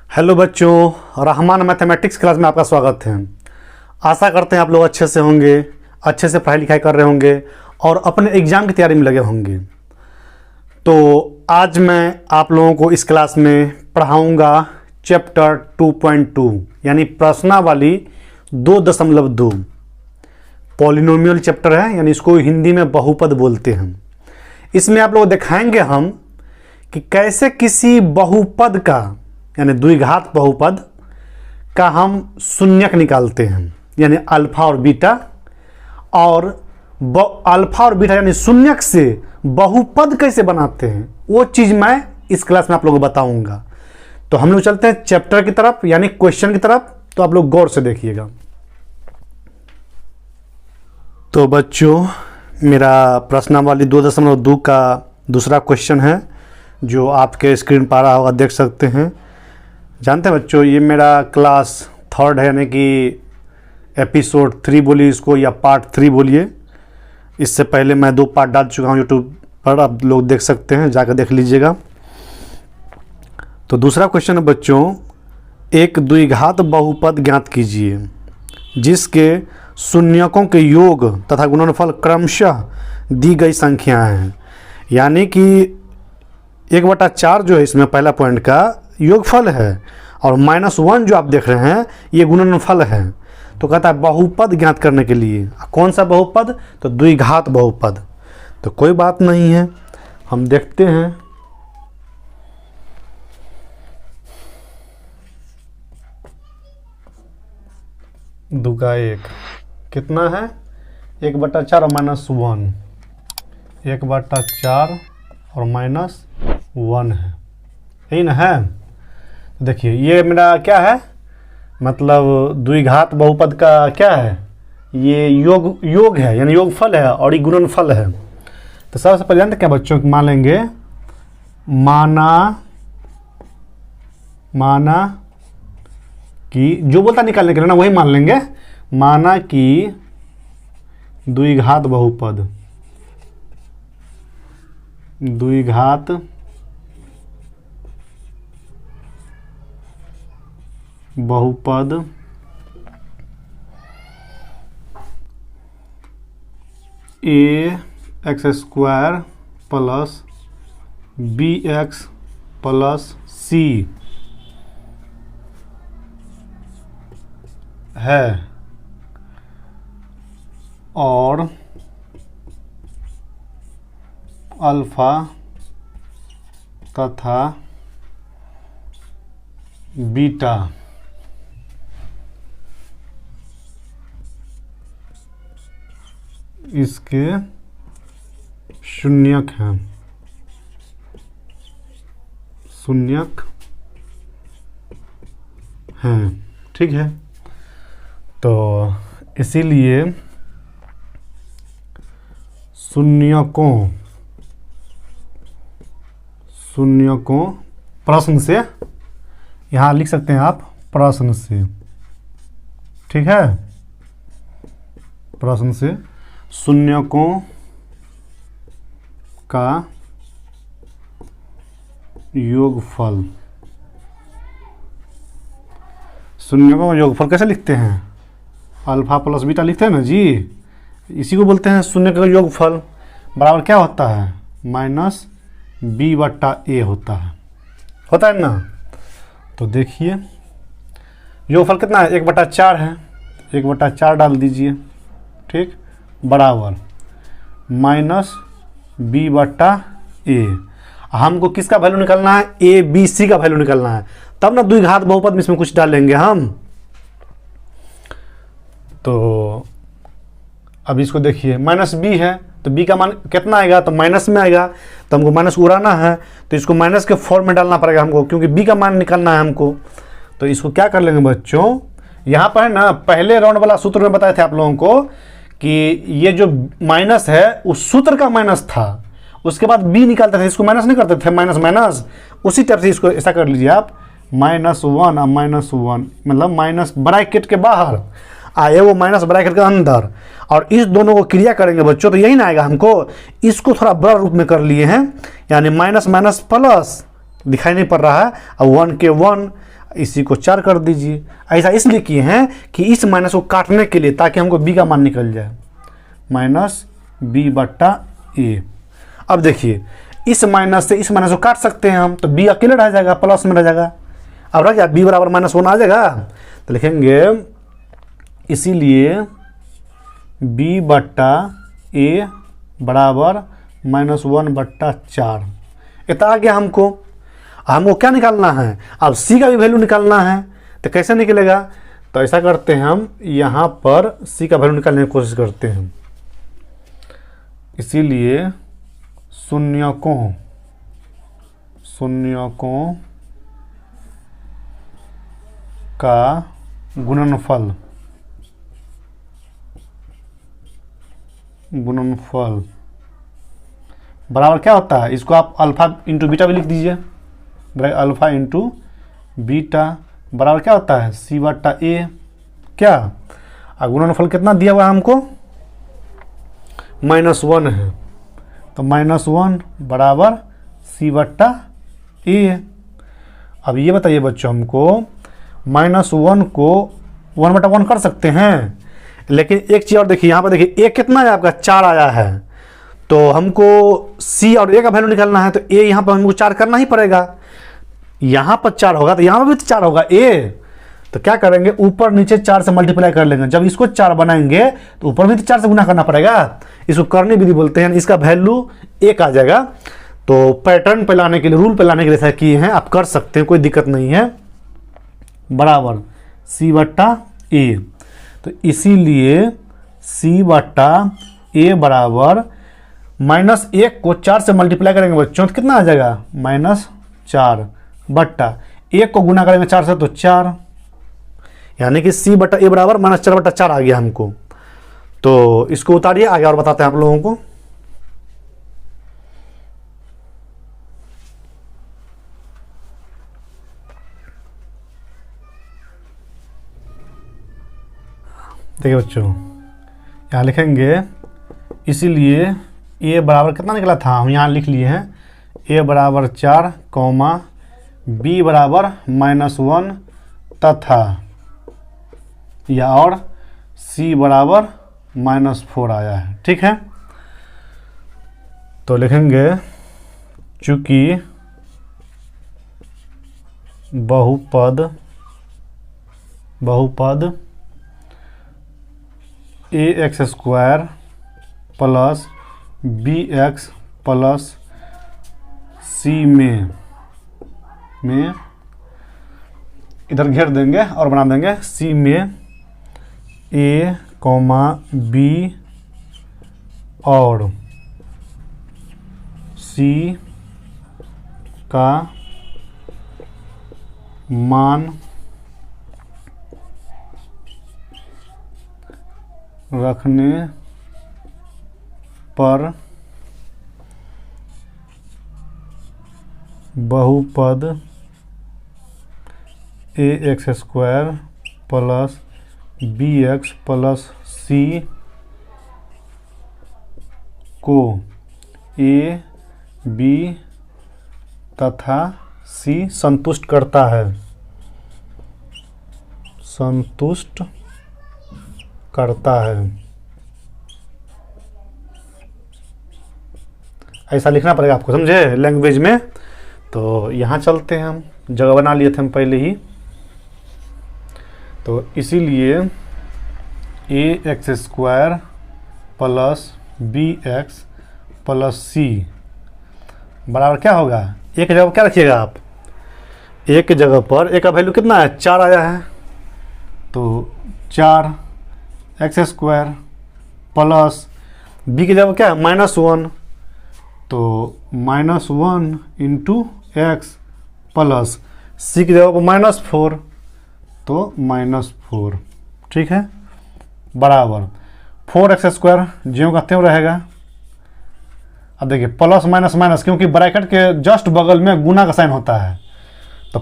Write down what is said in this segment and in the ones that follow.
Hello बच्चों, Rahman mathematics class में आपका स्वागत है। आशा करते हैं आप लोग अच्छे से होंगे, अच्छे से पढ़ाई लिखाई कर रहे होंगे और अपने एग्ज़ाम की तैयारी में लगे होंगे। तो आज मैं आप लोगों को इस क्लास में पढ़ाऊंगा चैप्टर 2.2 यानी प्रश्नावली 2.2। पॉलिनोमियल चैप्टर है, यानी इसको हिंदी में बहुपद बोलते हैं। इसमें आप लोग दिखाएंगे हम कि कैसे किसी बहुपद का यानी द्विघात बहुपद का हम शून्यक निकालते हैं, यानी अल्फा और बीटा, और अल्फा और बीटा यानी शून्यक से बहुपद कैसे बनाते हैं, वो चीज़ मैं इस क्लास में आप लोगों को बताऊंगा। तो हम लोग चलते हैं चैप्टर की तरफ यानी क्वेश्चन की तरफ। तो आप लोग गौर से देखिएगा। तो बच्चों, मेरा प्रश्नावली 2.2 का दूसरा क्वेश्चन है जो आपके स्क्रीन पर आ रहा होगा, देख सकते हैं। जानते हैं बच्चों, ये मेरा क्लास 3 है, यानी कि एपिसोड 3 बोलिए इसको या पार्ट 3 बोलिए। इससे पहले मैं 2 पार्ट डाल चुका हूँ यूट्यूब पर, आप लोग देख सकते हैं, जाकर देख लीजिएगा। तो दूसरा क्वेश्चन है बच्चों, एक द्विघात बहुपद ज्ञात कीजिए जिसके शून्यकों के योग तथा गुणनफल क्रमशः दी गई संख्याएं हैं। यानी कि 1/4 जो है इसमें पहला पॉइंट का योगफल है और -1 जो आप देख रहे हैं ये गुणनफल है। तो कहता है बहुपद ज्ञात करने के लिए। कौन सा बहुपद? तो द्विघात बहुपद। तो कोई बात नहीं है, हम देखते हैं। दो का 1 कितना है? 1/4 और -1। 1/4 और -1 है, यही ना है। देखिए ये मेरा क्या है, मतलब द्विघात बहुपद का क्या है, ये योग है यानी योगफल है और ये गुणनफल है। तो सबसे पहले जानते क्या बच्चों, मान लेंगे माना कि जो बोलता निकालने के लिए ना वही मान लेंगे। माना कि द्विघात बहुपद ax² + bx + c है और अल्फा तथा बीटा इसके शून्यक हैं। ठीक है, तो इसीलिए शून्यकों प्रश्न से यहाँ लिख सकते हैं आप, प्रश्न से। ठीक है, प्रश्न से शून्यकों का योगफल। शून्यकों का योगफल कैसे लिखते हैं? अल्फा प्लस बीटा लिखते हैं ना जी, इसी को बोलते हैं शून्य का योगफल। बराबर क्या होता है? -b/a होता है ना। तो देखिए योगफल कितना है? 1/4 है, 1/4 डाल दीजिए। ठीक, बराबर -b/a। हमको किसका वैल्यू निकालना है? a b c का वैल्यू निकालना है, तब ना द्विघात बहुपद में इसमें कुछ डालेंगे हम। तो अब इसको देखिए, -b है तो b का मान कितना आएगा? तो माइनस में आएगा, तो हमको माइनस उड़ाना है तो इसको माइनस के फॉर्म में डालना पड़ेगा हमको, क्योंकि b का मान निकालना है हमको। तो इसको क्या कर लेंगे बच्चों, यहाँ पर है ना, पहले राउंड वाला सूत्र में बताए थे आप लोगों को कि ये जो माइनस है उस सूत्र का माइनस था, उसके बाद b निकालते थे, इसको माइनस नहीं करते थे, माइनस। उसी टाइप से इसको ऐसा कर लीजिए आप, -1 और -1 मतलब माइनस ब्रैकेट के बाहर आए वो माइनस ब्रैकेट के अंदर, और इस दोनों को क्रिया करेंगे बच्चों तो यही ना आएगा हमको। इसको थोड़ा बड़ा रूप में कर लिए हैं, यानी माइनस माइनस प्लस दिखाई नहीं पड़ रहा है, और 1 के 1 इसी को 4 कर दीजिए। ऐसा इसलिए किए हैं कि इस माइनस को काटने के लिए, ताकि हमको b का मान निकल जाए, माइनस b बट्टा a। अब देखिए इस माइनस से इस माइनस को काट सकते हैं हम, तो b अकेले रह जाएगा, प्लस में रह जाएगा। अब रह गया b बराबर -1 आ जाएगा, तो लिखेंगे इसीलिए b बट्टा a बराबर -1/4। इतना आ गया हमको क्या निकालना है, अब c का भी वैल्यू निकालना है। तो कैसे निकलेगा, तो ऐसा करते हैं हम यहाँ पर c का वैल्यू निकालने की कोशिश करते हैं। इसीलिए शून्यकों का गुणनफल बराबर क्या होता है, इसको आप अल्फा इंटू बीटा भी लिख दीजिए। अल्फा इंटू बीटा बराबर क्या होता है, c बट्टा a। क्या गुणनफल कितना दिया हुआ है हमको, -1 है, तो -1 बराबर c बट्टा a। अब ये बताइए बच्चों, हमको -1 को 1/1 कर सकते हैं, लेकिन एक चीज़ और देखिए, यहाँ पर देखिए a कितना है आपका, 4 आया है। तो हमको c और a का वैल्यू निकालना है, तो a यहाँ पर हमको 4 करना ही पड़ेगा। यहाँ पर 4 होगा तो यहाँ पर भी 4 होगा a। तो क्या करेंगे, ऊपर नीचे 4 से मल्टीप्लाई कर लेंगे। जब इसको 4 बनाएंगे तो ऊपर भी तो 4 से गुना करना पड़ेगा। इसको करनी विधि बोलते हैं। इसका वैल्यू 1 आ जाएगा। तो पैटर्न पे लाने के लिए, रूल पे लाने के लिए ऐसा किए हैं, आप कर सकते हैं, कोई दिक्कत नहीं है। बराबर c बट्टा a। तो इसीलिए c बट्टा a बराबर -1 को 4 से मल्टीप्लाई करेंगे बच्चों, तो कितना आ जाएगा, -4 बट्टा 1 को गुना करेंगे 4 से तो 4, यानी कि c बट्टा a बराबर -4/4 आ गया हमको। तो इसको उतारिए, आगे और बताते हैं आप लोगों को। देखिए बच्चों, यहाँ लिखेंगे इसीलिए a बराबर कितना निकला था, हम यहाँ लिख लिए हैं, a बराबर 4, b बराबर -1 तथा या और c बराबर -4 आया है। ठीक है, तो लिखेंगे चूंकि बहुपद ax² plus bx plus c में इधर घेर देंगे और बना देंगे c में a, b और c का मान रखने पर बहुपद ax² plus bx plus c को a, b तथा c संतुष्ट करता है, ऐसा लिखना पड़ेगा आपको, समझे, लैंग्वेज में। तो यहाँ चलते हैं, हम जगह बना लिए थे हम पहले ही। तो इसीलिए ax² plus bx plus c बराबर क्या होगा, एक जगह पर क्या रखिएगा आप, एक जगह पर a का वैल्यू कितना है, 4 आया है, तो 4x² प्लस b की जगह क्या है, -1, तो -1 इंटू x प्लस c की जगह पर -4, तो -4। ठीक है, बराबर 4x² ज्यों का त्यों रहेगा। अब देखिए प्लस माइनस माइनस, क्योंकि ब्रैकेट के जस्ट बगल में गुना का साइन होता है, तो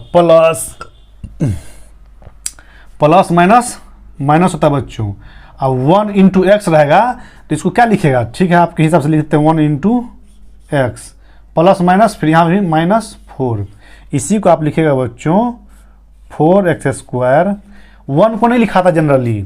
प्लस माइनस माइनस होता है बच्चों। अब 1 इंटू एक्स रहेगा, तो इसको क्या लिखेगा, ठीक है, आपके हिसाब से लिखते हैं 1 इंटू एक्स प्लस माइनस, फिर यहाँ भी -4। इसी को आप लिखेगा बच्चों 4x²। 1 को नहीं लिखाता जनरली,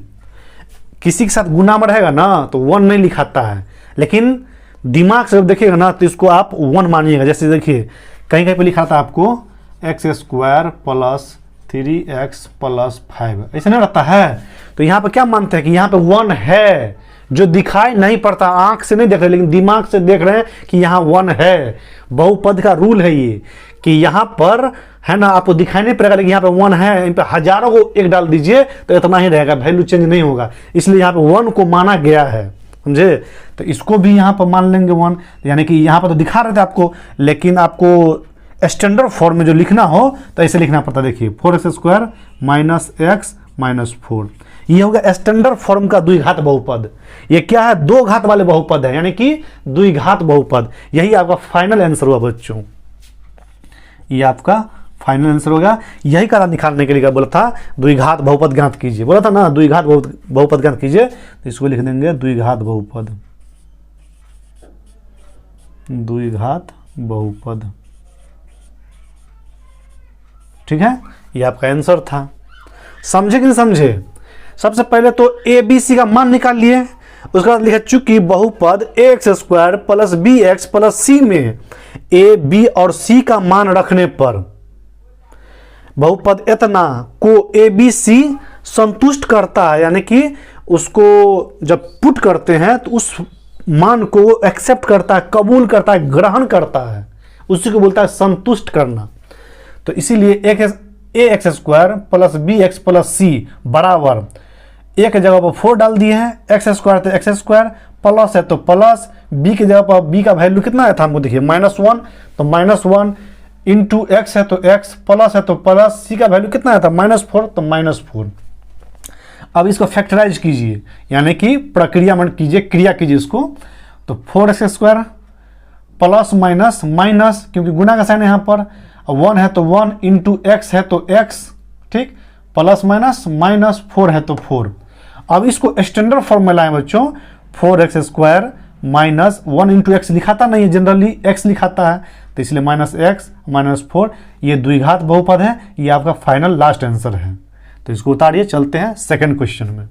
किसी के साथ गुना में रहेगा ना तो 1 नहीं लिखाता है, लेकिन दिमाग से जब देखिएगा ना तो इसको आप 1 मानिएगा। जैसे देखिए कहीं कहीं पे लिखा था आपको x² + 3x + 5, ऐसा नहीं रहता है। तो यहाँ पे क्या मानते हैं कि यहाँ पे 1 है, जो दिखाई नहीं पड़ता, आंख से नहीं देख रहे लेकिन दिमाग से देख रहे हैं कि यहाँ 1 है। बहुपद का रूल है ये कि यहाँ पर है ना, आपको दिखाई नहीं पड़ेगा लेकिन यहाँ पे 1 है। इन पे हजारों को 1 डाल दीजिए तो इतना ही रहेगा, वैल्यू चेंज नहीं होगा, इसलिए यहाँ पे 1 को माना गया है, समझे। तो इसको भी यहाँ पर मान लेंगे 1, यानी कि यहाँ पर तो दिखा रहे थे आपको, लेकिन आपको स्टैंडर्ड फॉर्म में जो लिखना हो तो ऐसे लिखना पड़ता। देखिए 4x² - x - 4, ये हो गया स्टैंडर्ड फॉर्म का द्विघात बहुपद। ये क्या है, 2 घात वाले बहुपद है, यानी कि द्विघात बहुपद। यही आपका फाइनल आंसर हुआ बच्चों, ये आपका फाइनल आंसर होगा। यही कारण निकालने के लिए बोला था द्विघात बहुपद ज्ञात कीजिए, बोला था ना द्विघात बहुपद ज्ञात कीजिए, तो इसको लिख देंगे द्विघात बहुपद, द्विघात बहुपद। ठीक है, ये आपका आंसर था। समझे कि नहीं समझे। सबसे पहले तो ए बी सी का मान निकाल लिए, उसके बाद लिखा चूंकि बहुपद ax² + bx + c में ए बी और सी का मान रखने पर बहुपद इतना को ए बी सी संतुष्ट करता है, यानी कि उसको जब पुट करते हैं तो उस मान को एक्सेप्ट करता है, कबूल करता है, ग्रहण करता है, उसी को बोलता है संतुष्ट करना। तो इसीलिए ax² + bx + c बराबर एक जगह पर 4 डाल दिए हैं, x² तो x², प्लस है तो प्लस, b की जगह पर b का वैल्यू कितना है था हमको देखिए -1, तो -1 इंटू x है तो x, प्लस है तो प्लस, c का वैल्यू कितना है था -4, तो -4। अब इसको फैक्टराइज कीजिए, यानी कि प्रक्रिया में कीजिए, क्रिया कीजिए इसको। तो 4x² प्लस माइनस माइनस, क्योंकि गुना का साइन है यहाँ पर, 1 है तो 1 इंटू x है तो x, ठीक, प्लस माइनस -4 है तो 4। अब इसको स्टैंडर्ड फॉर्म में लाएं बच्चों, 4x² - 1 इंटू x लिखाता नहीं है, जनरली x लिखाता है, तो इसलिए -x -4, ये द्विघात बहुपद है। ये आपका फाइनल लास्ट आंसर है। तो इसको उतारिए, चलते हैं सेकंड क्वेश्चन में।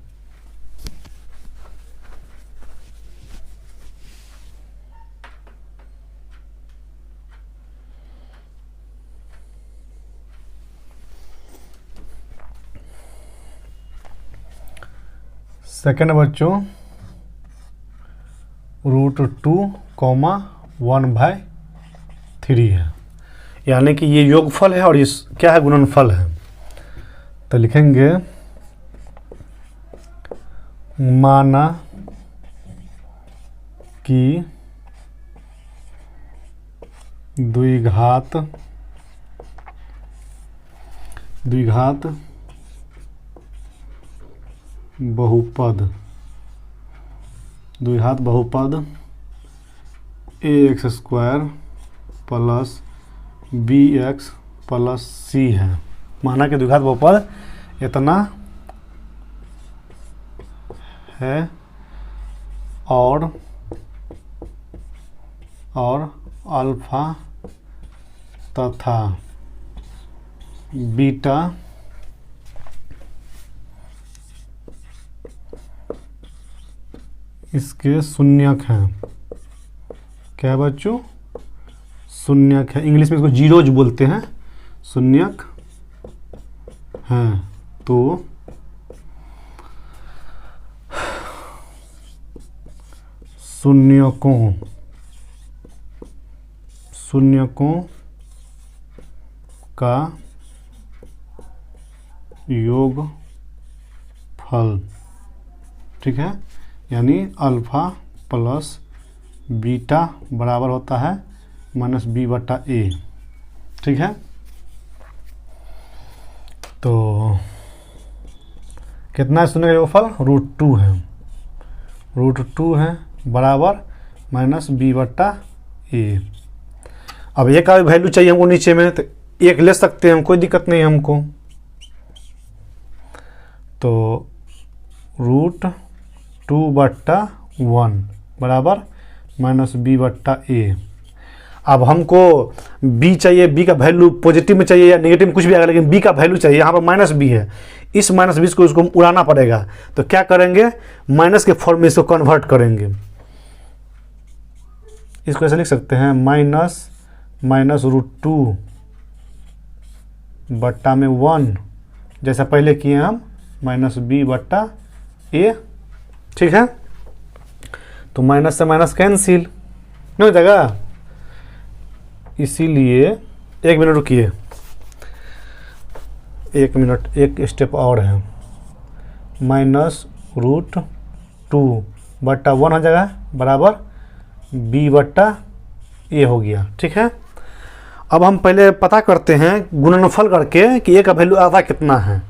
सेकंड बच्चों √2, 1/3 है, यानी कि ये योगफल है और ये क्या है, गुणनफल है। तो लिखेंगे माना कि द्विघात बहुपद ax² + bx + c है। माना कि द्विघात बहुपद इतना है और अल्फा तथा बीटा इसके शून्यक हैं। क्या है बच्चों, शून्यक है, इंग्लिश में इसको जीरोज बोलते हैं, शून्यक हैं। तो शून्यकों का योगफल, ठीक है, यानी अल्फा प्लस बीटा बराबर होता है -b/a, ठीक है। तो कितना है शून्य का योगफल, √2 है, √2 है बराबर -b/a। अब एक का वैल्यू चाहिए हमको नीचे में, तो एक ले सकते हैं हम, कोई दिक्कत नहीं है हमको। तो √2/1 बराबर -b/a। अब हमको b चाहिए, b का वैल्यू पॉजिटिव में चाहिए या नेगेटिव में कुछ भी आएगा, लेकिन b का वैल्यू चाहिए। यहाँ पर माइनस बी है, इस माइनस बी को इसको उड़ाना पड़ेगा। तो क्या करेंगे, माइनस के फॉर्म में इसको कन्वर्ट करेंगे। इसको ऐसे लिख सकते हैं -√2 बट्टा में 1, जैसा पहले किए हम -b/a। ठीक है, तो माइनस से माइनस कैंसिल नहीं हो जाएगा। इसीलिए 1 मिनट रुकिए, 1 मिनट, एक स्टेप और है। -√2 बट्टा 1 हो जाएगा बराबर b/a हो गया। ठीक है, अब हम पहले पता करते हैं गुणनफल करके कि a का वैल्यू आधा कितना है,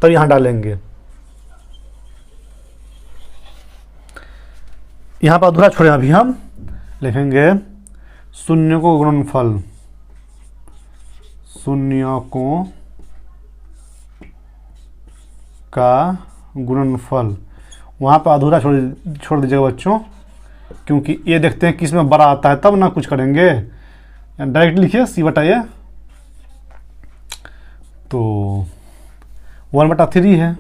तो यहाँ डालेंगे। यहाँ पर अधूरा छोड़े, अभी हम लिखेंगे शून्यकों गुणनफल, शून्यकों का गुणनफल। वहाँ पर अधूरा छोड़ दीजिएगा बच्चों, क्योंकि ये देखते हैं किस में बड़ा आता है तब ना कुछ करेंगे। डायरेक्ट लिखिए c/a, तो 1/3 है,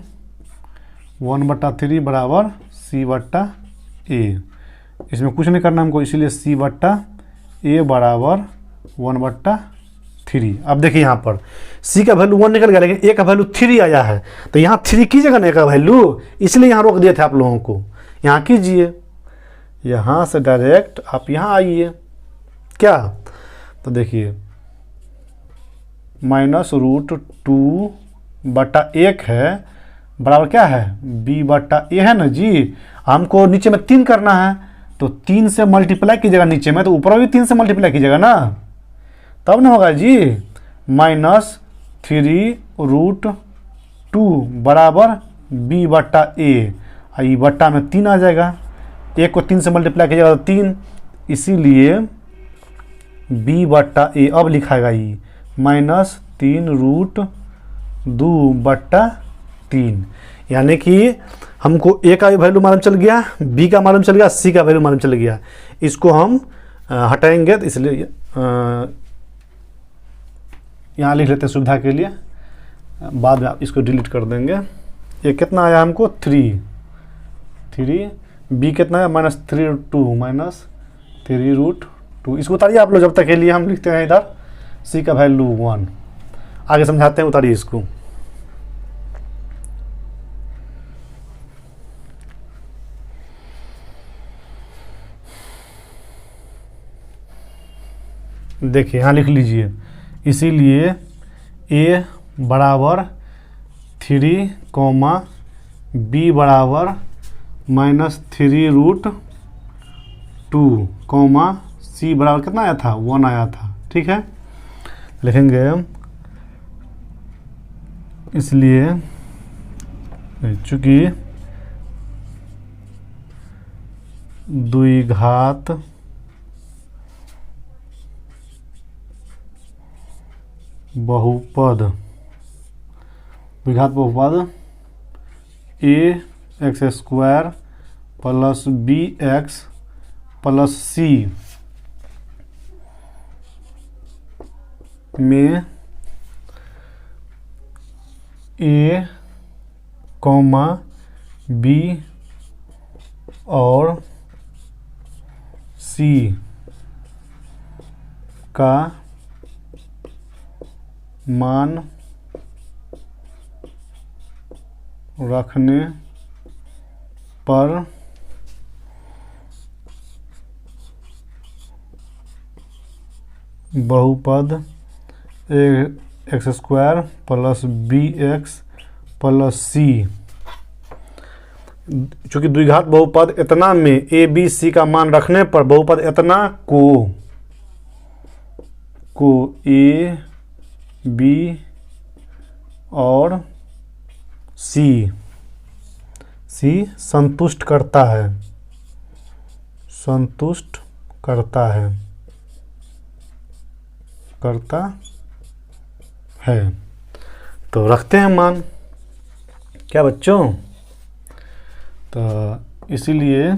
1/3 बराबर c/a। इसमें कुछ नहीं करना हमको, इसीलिए c/a बराबर 1/3। अब देखिए यहाँ पर c का वैल्यू 1 निकल गया, लेकिन a का वैल्यू 3 आया है, तो यहाँ 3 कीजिएगा ना a का वैल्यू, इसलिए यहाँ रोक दिए थे आप लोगों को। यहाँ कीजिए, यहाँ से डायरेक्ट आप यहाँ आइए। क्या, तो देखिए -√2 बटा 1 है बराबर क्या है, b/a है ना जी। हमको नीचे में 3 करना है, तो 3 से मल्टीप्लाई कीजिएगा नीचे में, तो ऊपर भी 3 से मल्टीप्लाई कीजिएगा ना, तब ना होगा जी। -3√2 बराबर b/a, ये बट्टा में 3 आ जाएगा, 1 को 3 से मल्टीप्लाई कीजिएगा तो 3, इसीलिए b/a अब लिखाएगा ये -3√2/3। यानी कि हमको a का भी वैल्यू मालूम चल गया, b का मालूम चल गया, c का वैल्यू मालूम चल गया। इसको हम हटाएंगे, तो इसलिए यहाँ लिख लेते हैं सुविधा के लिए, बाद में इसको डिलीट कर देंगे। ये कितना आया हमको 3, b कितना है -3√2 इसको उतारिए आप लोग जब तक के लिए। हम लिखते हैं इधर c का वैल्यू 1, आगे समझाते हैं, उतारिए इसको। देखिए यहाँ लिख लीजिए, इसीलिए a बराबर 3, b बराबर -3√2, c बराबर कितना आया था, 1 आया था। ठीक है, लिखेंगे, इसलिए चूंकि द्विघात बहुपद ax² plus bx plus c में a, b और c का मान रखने पर बहुपद ax² plus bx plus c, चूँकि द्विघात बहुपद इतना में a b c का मान रखने पर बहुपद इतना को a b और c संतुष्ट करता है, तो रखते हैं मान। क्या बच्चों, तो इसीलिए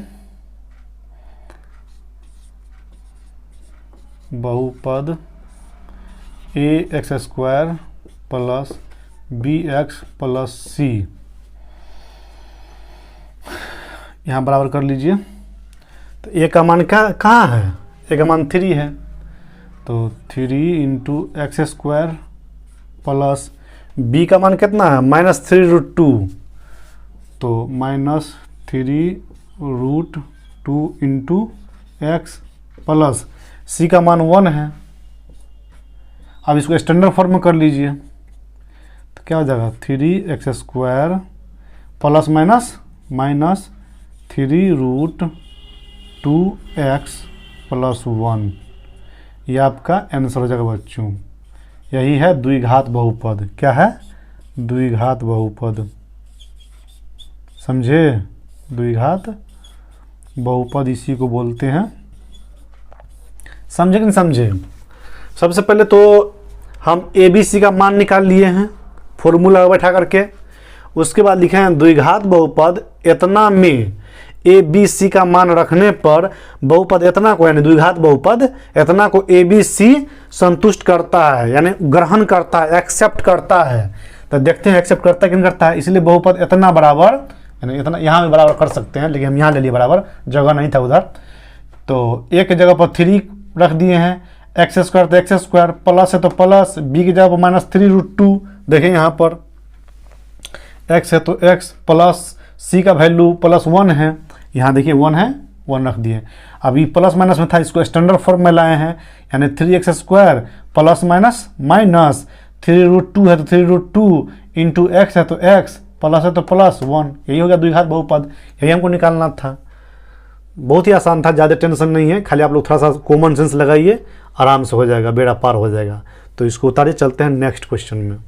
बहुपद a x square plus b x plus c, यहाँ बराबर कर लीजिए। तो ए का मान कहाँ है, ए का मान 3 है, तो 3 into x square plus b का मान कितना है -3√2, तो -3√2 इंटू एक्स प्लस सी का मान 1 है। अब इसको स्टैंडर्ड फॉर्म में कर लीजिए, तो क्या हो जाएगा 3x square plus minus 3√2x plus 1, ये आपका आंसर हो जाएगा बच्चों। यही है द्विघात बहुपद। क्या है? द्विघात बहुपद। समझे? द्विघात बहुपद इसी को बोलते हैं। समझे कि नहीं समझे? सबसे पहले तो हम ए बी सी का मान निकाल लिए हैं फॉर्मूला बैठा करके। उसके बाद लिखे हैं द्विघात बहुपद इतना में ए बी सी का मान रखने पर बहुपद इतना को, यानी द्विघात बहुपद इतना को ए बी सी संतुष्ट करता है, यानी ग्रहण करता है, एक्सेप्ट करता है। तो देखते हैं एक्सेप्ट करता है कि नहीं करता है। इसलिए बहुपद इतना बराबर, यानी इतना यहाँ भी बराबर कर सकते हैं, लेकिन हम यहाँ ले लिए बराबर, जगह नहीं था उधर। तो ए की जगह पर 3 रख दिए हैं, एक्स स्क्वायर तो एक्स स्क्वायर, प्लस है तो प्लस, बी की जगह पर -3√2। देखें यहाँ पर एक्स है तो एक्स, प्लस सी का वैल्यू +1 है, यहाँ देखिए 1 है, 1 रख दिए। अभी प्लस माइनस में था, इसको स्टैंडर्ड फॉर्म में लाए हैं, यानी 3x स्क्वायर प्लस माइनस 3√2 है तो 3√2 इंटू एक्स है तो एक्स, प्लस है तो +1। यही हो गया द्विघात बहुपद। यही हमको निकालना था। बहुत ही आसान था, ज़्यादा टेंशन नहीं है। खाली आप लोग थोड़ा सा कॉमन सेंस लगाइए, आराम से हो जाएगा, बेड़ा पार हो जाएगा। तो इसको उतारिए, चलते हैं नेक्स्ट क्वेश्चन में।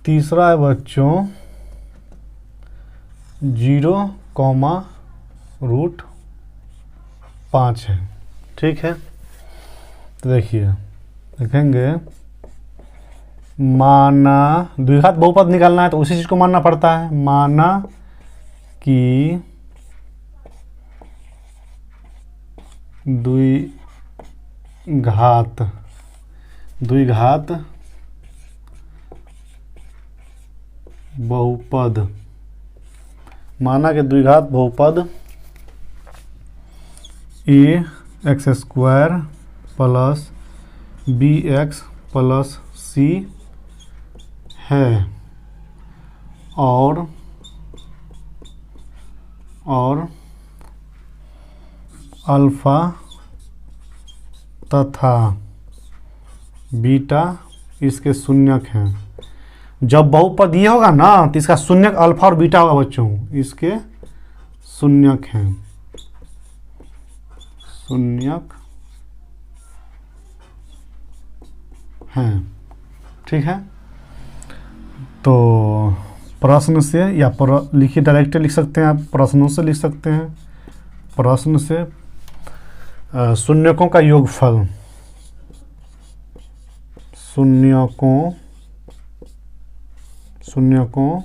तीसरा है बच्चों 0,5 है। ठीक है, तो देखिए देखेंगे, माना द्विघात बहुपद निकालना है तो उसी चीज को मानना पड़ता है। माना कि द्विघात बहुपद, माना कि द्विघात बहुपद a x square plus b x plus c है और अल्फा तथा बीटा इसके शून्यक हैं। जब बहुपद ये होगा ना तो इसका शून्यक अल्फा और बीटा होगा बच्चों, इसके शून्यक हैं, शून्यक हैं। ठीक है, तो प्रश्न से या लिखिए, डायरेक्ट लिख सकते हैं आप, प्रश्नों से लिख सकते हैं। प्रश्न से शून्यकों का योगफल, शून्यकों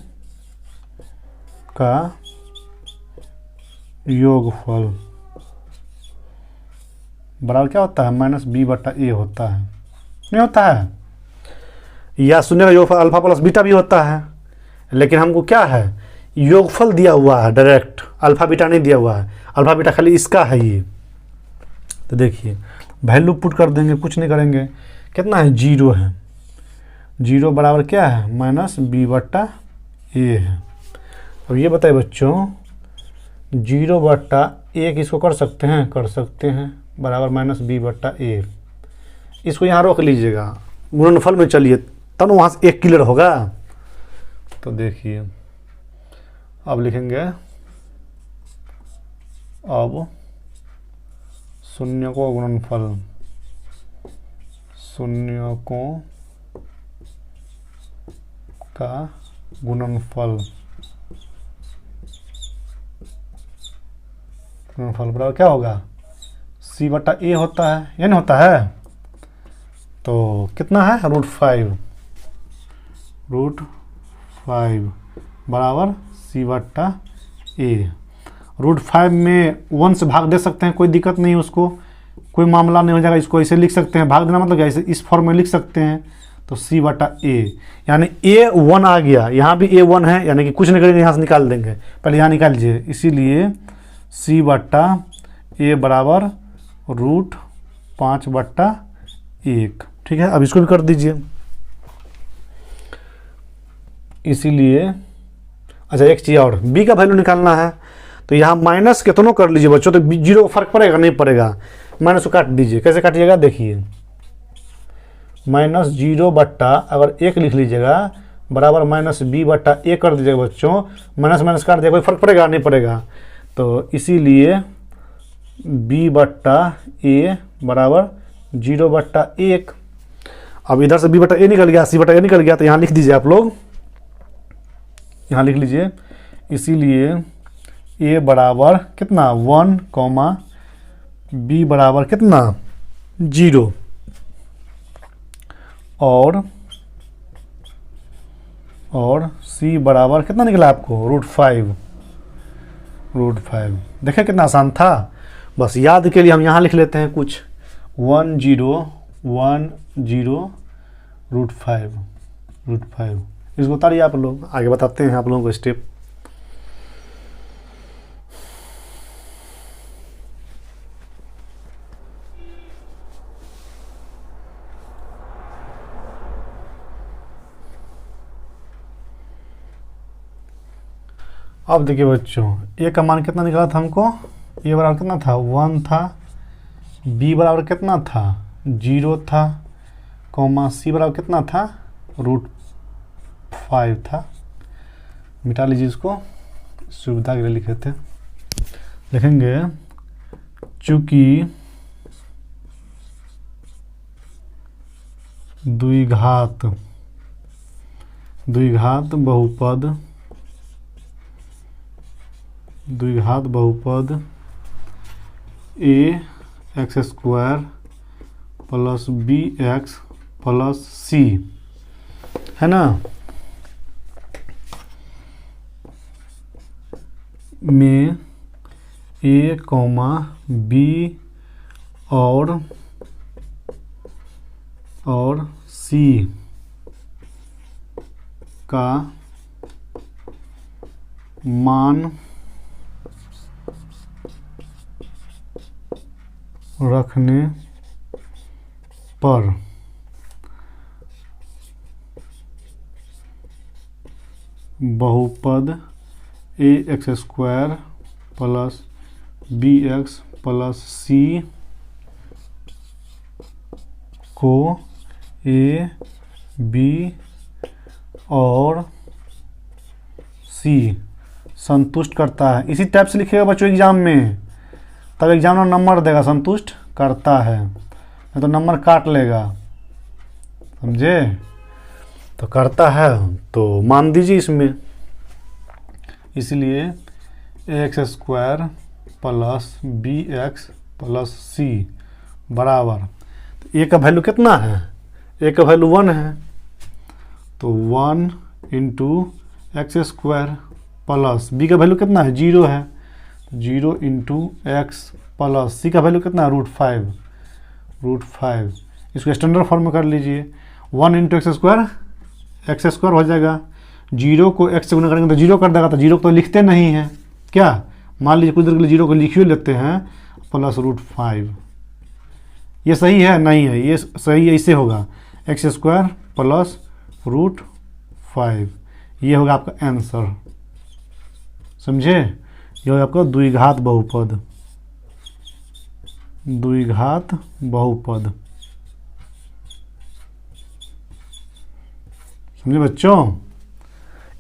का योगफल बराबर क्या होता है? -b/a होता है, नहीं होता है? या शून्य का योगफल अल्फा प्लस बीटा भी होता है, लेकिन हमको क्या है, योगफल दिया हुआ है डायरेक्ट, अल्फा बीटा नहीं दिया हुआ है। अल्फा बीटा खाली इसका है ये। तो देखिए वैल्यू पुट कर देंगे, कुछ नहीं करेंगे। कितना है? 0 है। 0 बराबर क्या है? -b/a है। अब ये बताइए बच्चों, 0/a किसको कर सकते हैं? कर सकते हैं, बराबर -b/a। इसको यहाँ रोक लीजिएगा, गुणनफल में चलिए, तब वहाँ से 1 क्लियर होगा। तो देखिए अब लिखेंगे, अब शून्यकों गुणनफल, शून्यकों का गुणनफल गुणनफल बराबर क्या होगा, सी बटा ए होता है, ये नहीं होता है। तो कितना है, √5 बराबर सी बटा ए। √5 में 1 से भाग दे सकते हैं, कोई दिक्कत नहीं है, उसको कोई मामला नहीं हो जाएगा। इसको ऐसे लिख सकते हैं, भाग देना मतलब क्या, इस फॉर्म में लिख सकते हैं। तो सी बटा ए, यानी ए 1 आ गया, यहाँ भी ए 1 है, यानी कि कुछ नहीं करेंगे, यहाँ से निकाल देंगे, पहले यहाँ निकाल लीजिए। इसीलिए सी बटा ए बराबर √5/1। ठीक है, अब इसको भी कर दीजिए। इसीलिए अच्छा एक चीज़ और, बी का वैल्यू निकालना है, तो यहाँ माइनस कितनों कर लीजिए बच्चों, तो 0 फर्क पड़ेगा नहीं पड़ेगा, माइनस को काट दीजिए। कैसे काटिएगा देखिए, -0 बट्टा अगर 1 लिख लीजिएगा बराबर -b/a कर दीजिएगा बच्चों, माइनस माइनस काट दीजिएगा, कोई फर्क पड़ेगा नहीं पड़ेगा। तो इसीलिए b/a बराबर 0/1। अब इधर से b/a निकल गया, c/a निकल गया, तो यहाँ लिख दीजिए आप लोग, यहाँ लिख लीजिए। इसीलिए a बराबर कितना 1, b बराबर कितना 0, और c बराबर कितना निकला आपको √5। देखें कितना आसान था। बस याद के लिए हम यहाँ लिख लेते हैं कुछ 1 0 1 0 √5। इसको उतारिए आप लोग, आगे बताते हैं आप लोगों को स्टेप। अब देखिए बच्चों, ए का मान कितना निकला था हमको, ए बराबर कितना था 1 था, बी बराबर कितना था 0 था, सी बराबर कितना था √5 था। मिटा लीजिए इसको, सुविधा के लिए लिखे थे। लिखेंगे चूंकि द्विघात बहुपद ax² + bx + c है ना, में a, b और c का मान रखने पर बहुपद ax² + bx + c को a, b और c संतुष्ट करता है। इसी टाइप से लिखिएगा बच्चों एग्जाम में, तब एग्जाम में नंबर देगा, संतुष्ट करता है, नहीं तो नंबर काट लेगा, समझे। तो करता है तो मान दीजिए इसमें। इसलिए ax² + bx + c बराबर, तो a का वैल्यू कितना है, a का वैल्यू 1 है, तो 1 × x² प्लस b का वैल्यू कितना है 0 है, 0 × x प्लस c का वैल्यू कितना है √5। इसको स्टैंडर्ड फॉर्म में कर लीजिए, 1 × x² हो जाएगा, 0 को x से गुना करेंगे तो 0 कर देगा, तो 0 को तो लिखते नहीं हैं क्या, मान लीजिए कुछ देर के लिए 0 को लिखिए लेते हैं, प्लस √5। ये सही है नहीं है, ये सही है, इससे होगा x² प्लस √5, ये होगा आपका आंसर, समझे। ये होगा आपका द्विघात बहुपद, समझे बच्चों।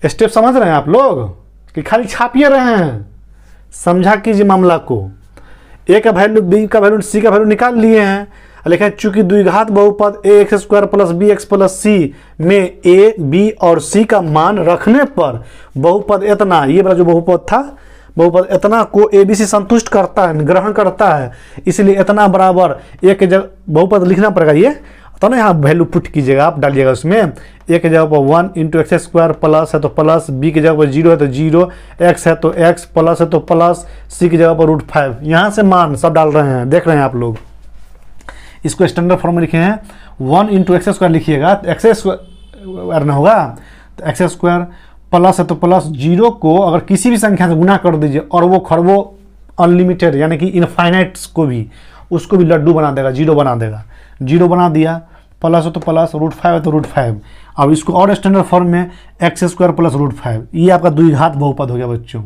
स्टेप समझ रहे हैं आप लोग कि खाली छापिए रहे हैं, समझा कीजिए मामला को। ए का वैल्यू, बी का वैल्यू, सी का वैल्यू निकाल लिए हैं, लेकिन चूंकि द्विघात बहुपद ax² + bx + c में a, b और c का मान रखने पर बहुपद इतना, ये वाला जो बहुपद था बहुपद इतना को ABC संतुष्ट करता है, ग्रहण करता है, इसलिए इतना बराबर एक के जगह बहुपद लिखना पड़ेगा। ये तो ना यहाँ वैल्यू पुट कीजिएगा, आप डालिएगा उसमें। ए के जगह पर 1 × x² प्लस है तो प्लस, बी की जगह पर 0 है तो 0, x है तो x, प्लस है तो प्लस, सी की जगह पर √5। यहाँ से मान सब डाल रहे हैं, देख रहे हैं आप लोग। इसको स्टैंडर्ड फॉर्म में लिखे हैं 1 × x² लिखिएगा तो x² ना होगा, तो x² प्लस है तो प्लस, 0 को अगर किसी भी संख्या से गुना कर दीजिए और वो खरबों अनलिमिटेड यानी कि इनफाइनाइट्स को भी, उसको भी लड्डू बना देगा, 0 बना देगा। 0 बना दिया, प्लस है तो प्लस, √5 है तो √5। अब इसको और स्टैंडर्ड फॉर्म में x² प्लस √5, ये आपका द्विघात बहुपद हो गया बच्चों।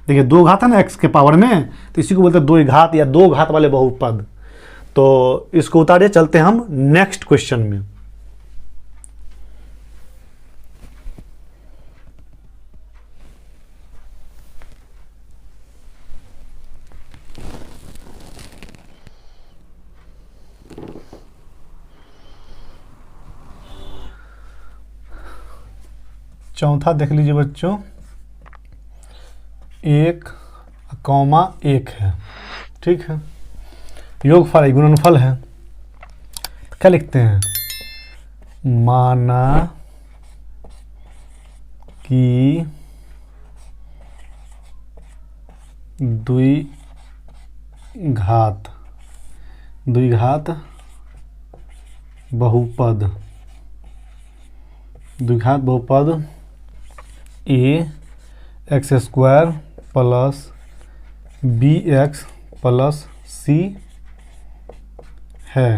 देखिए 2 घात है ना x के पावर में, तो इसी को बोलते हैं द्विघात या 2 घात वाले बहुपद। तो इसको उतारिए, चलते हैं हम नेक्स्ट क्वेश्चन में। चौथा देख लीजिए बच्चों, 1,1 है, ठीक है। योगफल है, गुणनफल है, क्या लिखते हैं? माना कि द्विघात बहुपद ax² plus bx plus c है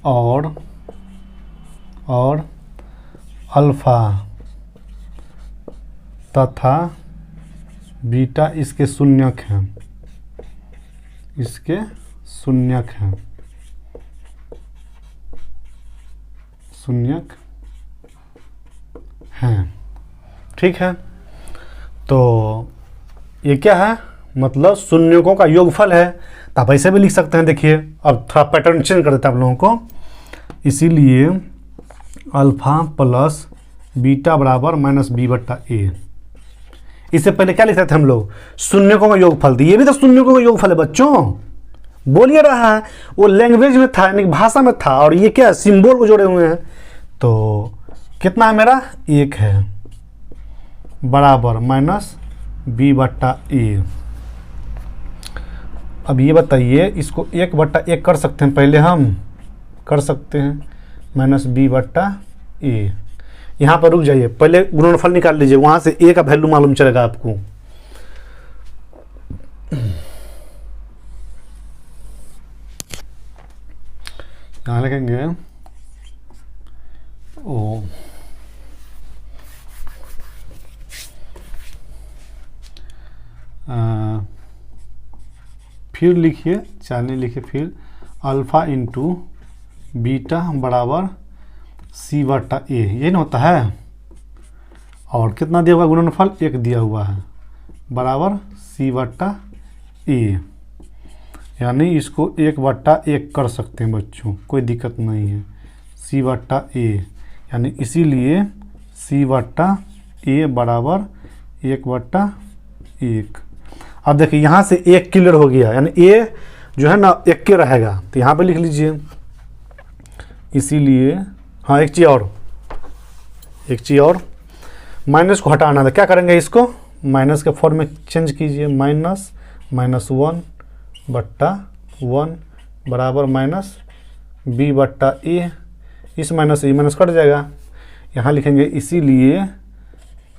और अल्फा तथा बीटा इसके शून्यक हैं, शून्यक हैं, ठीक है। तो ये क्या है? मतलब शून्यकों का योगफल है, तो आप ऐसे भी लिख सकते हैं। देखिए अब थोड़ा पैटर्न चेंज कर देता है आप लोगों को, इसीलिए अल्फा प्लस बीटा बराबर -b/a। इससे पहले क्या लिखते थे हम लोग? शून्यकों का योगफल। ये भी तो शून्यकों का योगफल है बच्चों, बोलिए रहा है, वो लैंग्वेज में था यानी भाषा में था, और ये क्या सिंबल को जोड़े हुए हैं। तो कितना है मेरा? 1 है बराबर -b/a। अब ये बताइए, इसको 1/1 कर सकते हैं, पहले हम कर सकते हैं -b/a। यहाँ पर रुक जाइए, पहले गुणनफल निकाल लीजिए, वहाँ से a का वैल्यू मालूम चलेगा आपको। यहाँ लिखेंगे फिर लिखिए, चालनी लिखिए, फिर अल्फा इंटू बीटा बराबर c/a, ये ना होता है। और कितना दिया हुआ गुणनफल? 1 दिया हुआ है बराबर c/a, यानी इसको 1/1 कर सकते हैं बच्चों, कोई दिक्कत नहीं है। c/a यानी इसीलिए c/a बराबर 1/1। अब देखिए यहाँ से 1 क्लियर हो गया, यानी a जो है ना 1 के रहेगा, तो यहाँ पे लिख लीजिए। इसीलिए हाँ, एक चीज़ और माइनस को हटाना था, क्या करेंगे? इसको माइनस के फॉर्म में चेंज कीजिए, -1/1 बराबर -b/a। इस माइनस से माइनस कट जाएगा, यहाँ लिखेंगे इसीलिए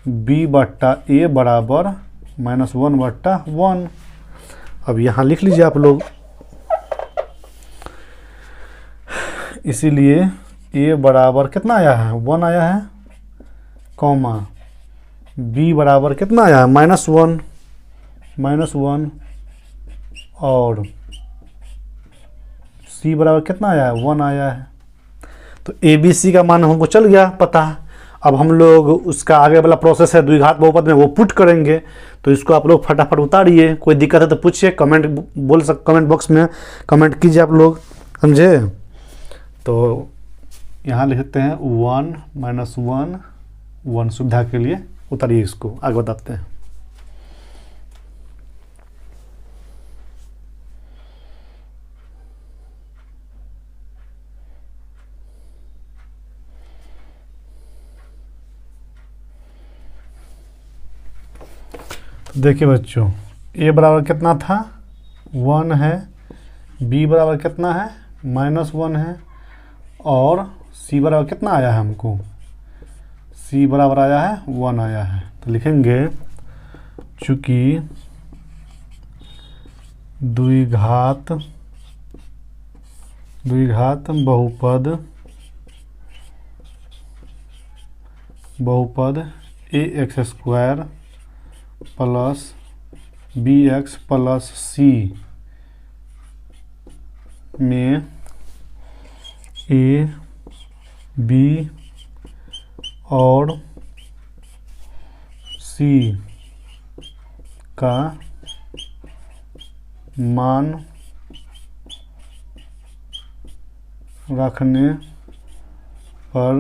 b/a बराबर -1/1। अब यहाँ लिख लीजिए आप लोग, इसीलिए a बराबर कितना आया है? 1 आया है, कॉमा b बराबर कितना आया है? -1 और c बराबर कितना आया है? 1 आया है। तो ABC का मान हमको चल गया पता। अब हम लोग उसका आगे वाला प्रोसेस है द्विघात बहुपद में, वो पुट करेंगे। तो इसको आप लोग फटाफट उतारिए, कोई दिक्कत है तो पूछिए, कमेंट बॉक्स में कमेंट कीजिए आप लोग, समझे? तो यहाँ लिखते हैं 1 - 1 सुविधा के लिए, उतारिए इसको, आगे बताते हैं। देखिए बच्चों, ए बराबर कितना था 1 है, बी बराबर कितना है -1 है, और सी बराबर कितना आया है हमको, सी बराबर आया है 1 आया है। तो लिखेंगे चूँकि द्विघात बहुपद ax² plus bx plus c में a, b और c का मान रखने पर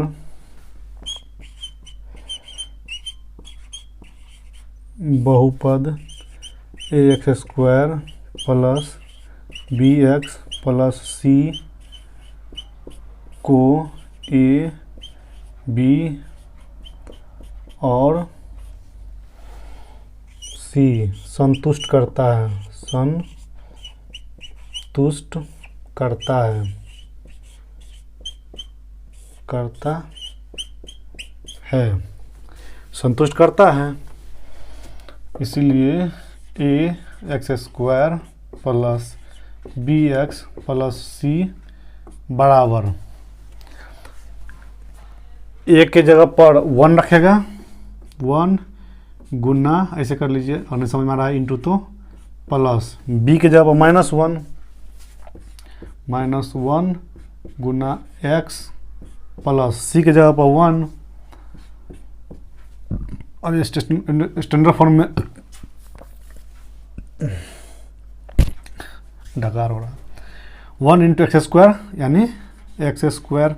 बहुपद ax² plus bx plus c को a, b और c संतुष्ट करता है, इसीलिए ax² plus bx plus c बराबर ए के जगह पर 1 रखेगा, 1 गुना ऐसे कर लीजिए और नहीं समझ में आ रहा है इंटू, तो प्लस बी के जगह पर -1 गुना x प्लस सी के जगह पर 1, और ये स्टैंडर्ड फॉर्म में डकार हो रहा है, 1 इंटू x² यानी x²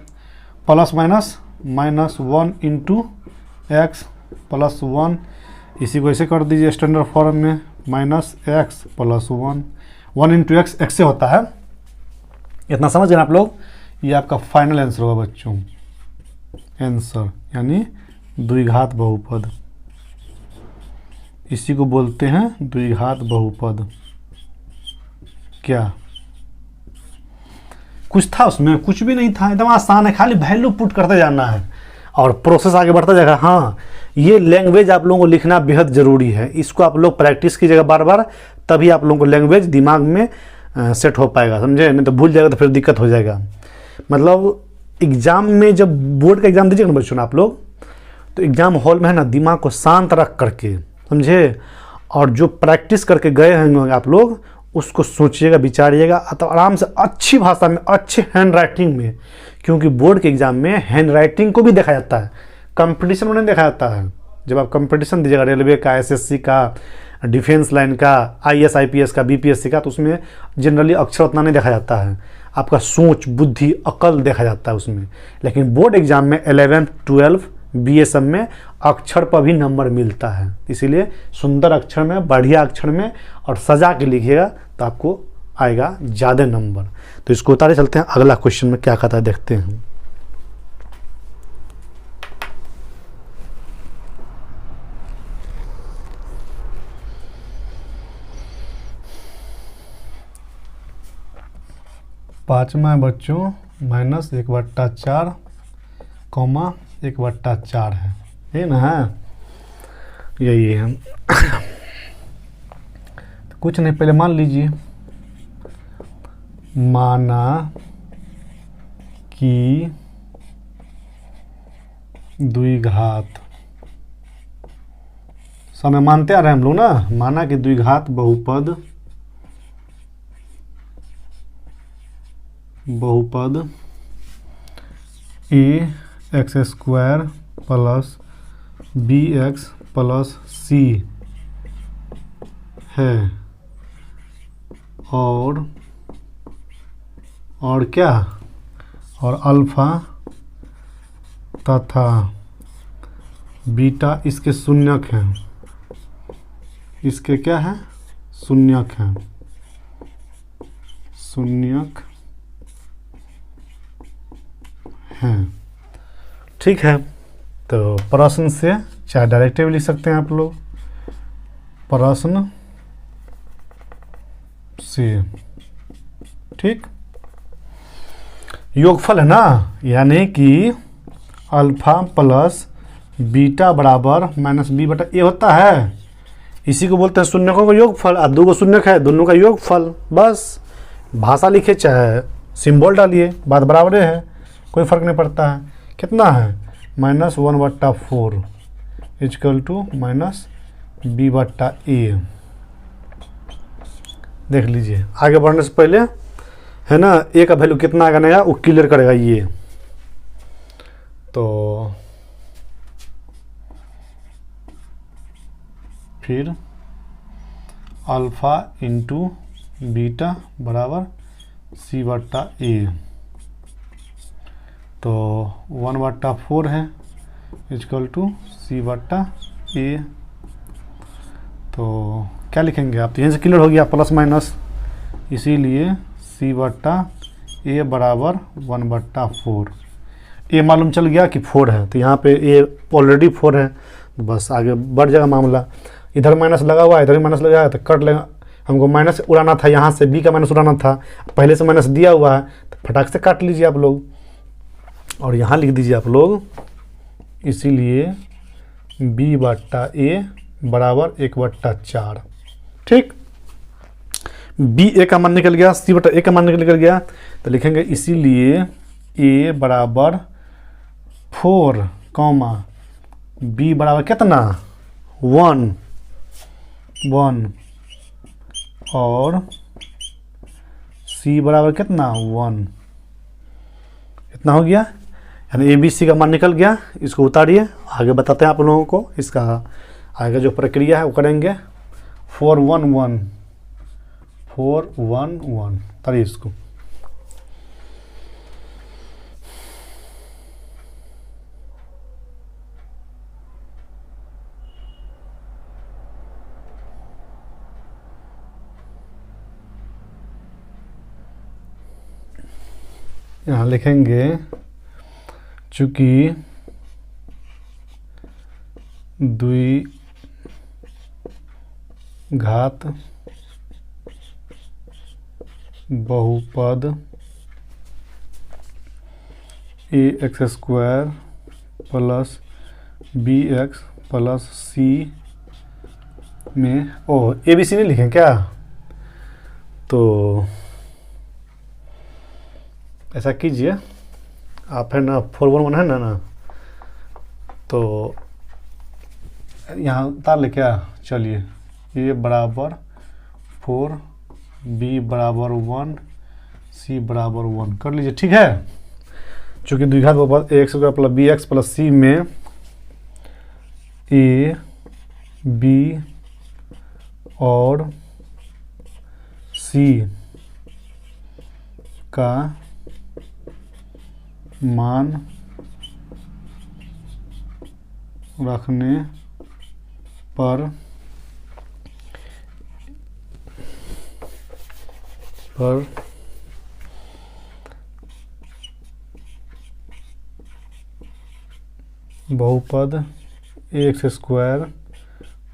plus minus 1 into x plus 1, इसी को ऐसे कर दीजिए स्टैंडर्ड फॉर्म में -x प्लस 1 इंटू x से होता है। इतना समझ गए आप लोग, ये आपका फाइनल आंसर होगा बच्चों, आंसर यानी द्विघात बहुपद, इसी को बोलते हैं द्विघात बहुपद। क्या कुछ था उसमें? कुछ भी नहीं था, एकदम आसान है, खाली वैल्यू पुट करते जाना है और प्रोसेस आगे बढ़ता जाएगा। हाँ, ये लैंग्वेज आप लोगों को लिखना बेहद ज़रूरी है, इसको आप लोग प्रैक्टिस कीजिएगा बार बार, तभी आप लोगों को लैंग्वेज दिमाग में सेट हो पाएगा, समझे? नहीं तो भूल जाएगा तो फिर दिक्कत हो जाएगा। मतलब एग्ज़ाम में जब बोर्ड का एग्ज़ाम दीजिएगा ना बच्चों आप लोग, तो एग्ज़ाम हॉल में है ना दिमाग को शांत रख करके, समझे, और जो प्रैक्टिस करके गए होंगे आप लोग उसको सोचिएगा, विचारिएगा, तो आराम से अच्छी भाषा में, अच्छे हैंड राइटिंग में, क्योंकि बोर्ड के एग्ज़ाम में हैंड राइटिंग को भी देखा जाता है, कंपटीशन में नहीं देखा जाता है। जब आप कंपटीशन दीजिएगा रेलवे का, एसएससी का, डिफेंस लाइन का, आईएएस आईपीएस का, बीपीएससी का, तो उसमें जनरली अक्षर उतना नहीं देखा जाता है, आपका सोच, बुद्धि, अकल देखा जाता है उसमें। लेकिन बोर्ड एग्ज़ाम में 11, 12, बीए सब में अक्षर पर भी नंबर मिलता है, इसीलिए सुंदर अक्षर में, बढ़िया अक्षर में और सजा के लिखिएगा तो आपको आएगा ज़्यादा नंबर। तो इसको उतारे चलते हैं, अगला क्वेश्चन में क्या कहता है देखते हैं। पाँचवा है बच्चों -1/4 कॉमा 1/4 है, ये ना है, यही है। तो कुछ नहीं, पहले मान लीजिए, माना कि द्विघात, समय मानते आ रहे हैं हम लोग ना, माना कि द्विघात बहुपद ax² plus bx plus c है, और क्या, और अल्फा तथा बीटा इसके शून्यक हैं, इसके क्या है, शून्यक हैं, शून्यक हैं। ठीक है, तो प्रश्न से चाहे डायरेक्ट भी लिख सकते हैं आप लोग, प्रश्न से, ठीक। योगफल है ना, यानी कि अल्फा प्लस बीटा बराबर माइनस बी बटा ए होता है। इसी को बोलते हैं शून्यकों का योगफल। अब दो शून्यक है, दोनों का योगफल। बस भाषा लिखे चाहे सिंबल डालिए, बात बराबर है, कोई फर्क नहीं पड़ता है। कितना है, -1/4 इजकल टू माइनस बी बटा ए। देख लीजिए, आगे बढ़ने से पहले है ना, ए का वैल्यू कितना आएगा वो क्लियर करेगा ये। तो फिर अल्फ़ा इंटू बीटा बराबर सी बटा ए, तो 1/4 है इजकल टू सी बटा ए। तो क्या लिखेंगे आप, तो यहीं से क्लियर हो गया प्लस माइनस, इसीलिए सी बटा ए बराबर 1/4। ए मालूम चल गया कि 4 है, तो यहाँ पे ए ऑलरेडी 4 है, तो बस आगे बढ़ जाएगा मामला। इधर माइनस लगा हुआ है, इधर भी माइनस लगा है, तो कट लेगा। हमको माइनस उड़ाना था, यहाँ से बी का माइनस उड़ाना था, पहले से माइनस दिया हुआ है, तो फटाक से काट लीजिए आप लोग, और यहाँ लिख दीजिए आप लोग, इसीलिए बी बटा ए बराबर 1/4, ठीक। बी ए का मान निकल गया, सी बटा ए का मान निकल गया, तो लिखेंगे इसीलिए ए बराबर 4, बी बराबर कितना 1 और सी बराबर कितना 1। इतना हो गया, यानी ए बी सी का मान निकल गया। इसको उतारिए, आगे बताते हैं आप लोगों को, इसका आगे जो प्रक्रिया है वो करेंगे। 4 1 1 4 1 1, तारिए इसको। यहाँ लिखेंगे चूँकि द्विघात बहुपद ax² plus bx plus c में ए बी सी नहीं लिखें क्या, तो ऐसा कीजिए आप, है ना 4 1 1 है ना, तो यहाँ उतार ले क्या, चलिए ए बराबर 4, बी बराबर 1, सी बराबर 1 कर लीजिए, ठीक है। चूँकि द्विघात बहुपद ax² plus bx plus c में ए बी और सी का मान रखने पर बहुपद ax²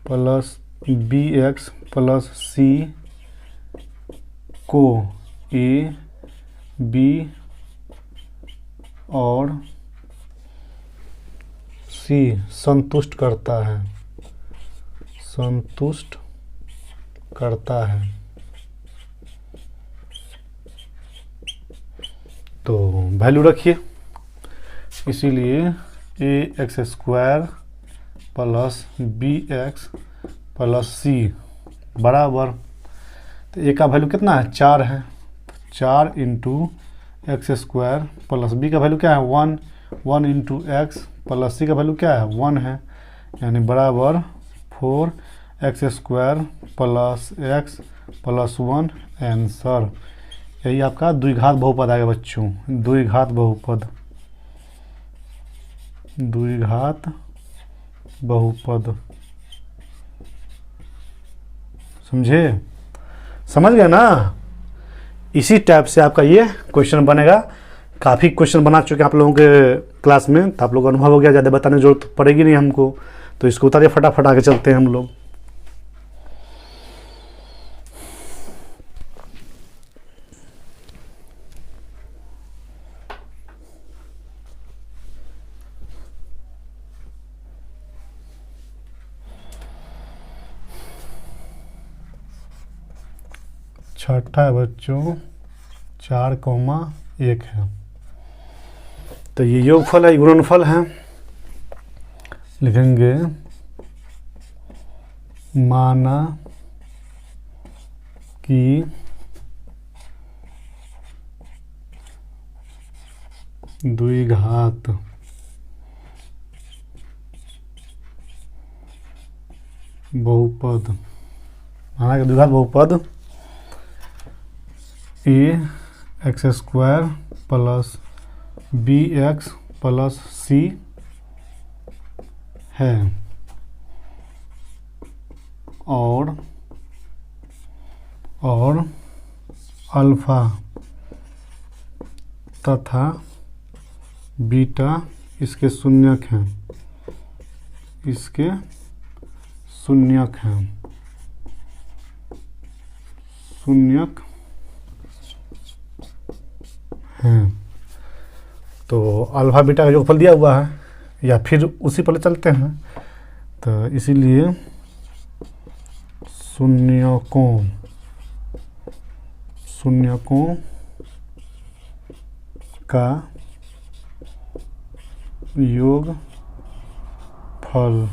plus bx plus c को ए बी और सी संतुष्ट करता है, तो वैल्यू रखिए, इसीलिए ax² plus bx plus c बराबर, तो ए का वैल्यू कितना है 4 है, 4 इंटू x² प्लस बी का वैल्यू क्या है 1, 1 इंटू एक्स प्लस सी का वैल्यू क्या है 1 है, यानी बराबर 4x² plus x plus 1 answer. यही आपका द्विघात बहुपद आएगा बच्चों, द्विघात बहुपद, समझे, समझ गए ना। इसी टाइप से आपका ये क्वेश्चन बनेगा। काफ़ी क्वेश्चन बना चुके हैं आप लोगों के क्लास में, तो आप लोगों को अनुभव हो गया, ज़्यादा बताने की जरूरत पड़ेगी नहीं हमको। तो इसको उतारिए, फटाफट आगे चलते हैं हम लोग। छठा है बच्चों 4,1 है। तो ये योगफल है, गुणनफल है। लिखेंगे माना कि द्विघात बहुपद, माना कि द्विघात बहुपद ax² plus bx plus c है और अल्फा तथा बीटा इसके शून्यक हैं, इसके शून्यक हैं, शून्यक हैं। तो अल्फा बीटा का योगफल दिया हुआ है, या फिर उसी पर चलते हैं। तो इसीलिए शून्यकों का योगफल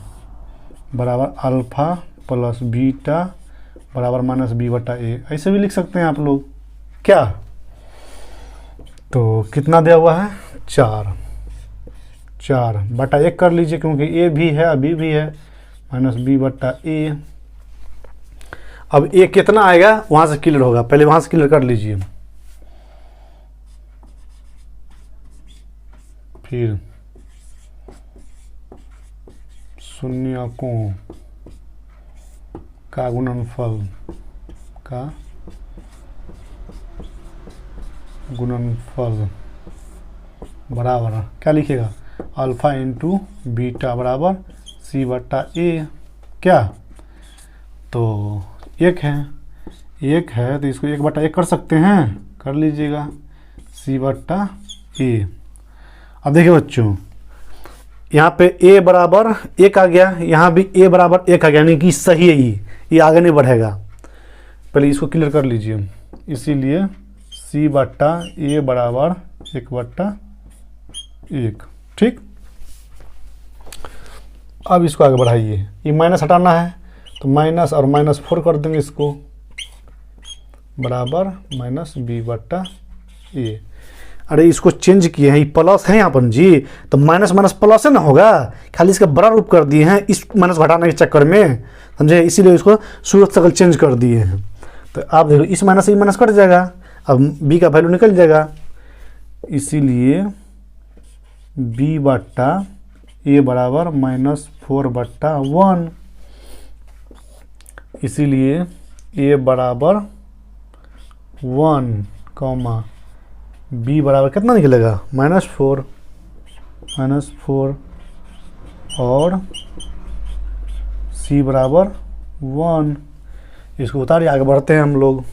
बराबर अल्फा प्लस बीटा बराबर माइनस b/a। ऐसे भी लिख सकते हैं आप लोग क्या। तो कितना दिया हुआ है 4/1 कर लीजिए, क्योंकि a भी है b भी है, माइनस b/a। अब a कितना आएगा वहां से क्लियर होगा, पहले वहां से क्लियर कर लीजिए। फिर शून्यकों का गुणनफल बराबर क्या लिखेगा, अल्फा इंटू बीटा बराबर c/a। क्या, तो 1 है तो इसको 1/1 कर सकते हैं, कर लीजिएगा c/a। अब देखिए बच्चों, यहाँ पे a बराबर 1 आ गया, यहाँ भी a बराबर 1 आ गया, यानी कि सही है, ये आगे नहीं बढ़ेगा। पहले इसको क्लियर कर लीजिए। इसीलिए c/a बराबर 1/1। ठीक, अब इसको आगे बढ़ाइए। ये माइनस हटाना है तो माइनस और -4 कर देंगे, इसको बराबर माइनस b/a। अरे इसको चेंज किए हैं, ये प्लस है यहाँ पर जी, तो माइनस प्लस है ना होगा, खाली इसका बड़ा रूप कर दिए हैं इस माइनस घटाने के चक्कर में, समझे। इसीलिए इसको सूरत शकल चेंज कर दिए हैं। तो आप देखो इस माइनस से माइनस कट जाएगा, अब b का वैल्यू निकल जाएगा। इसीलिए b/a बराबर -4/1। इसीलिए a बराबर 1, b बराबर कितना निकलेगा -4 और c बराबर 1। इसको उतारिए, आगे बढ़ते हैं हम लोग।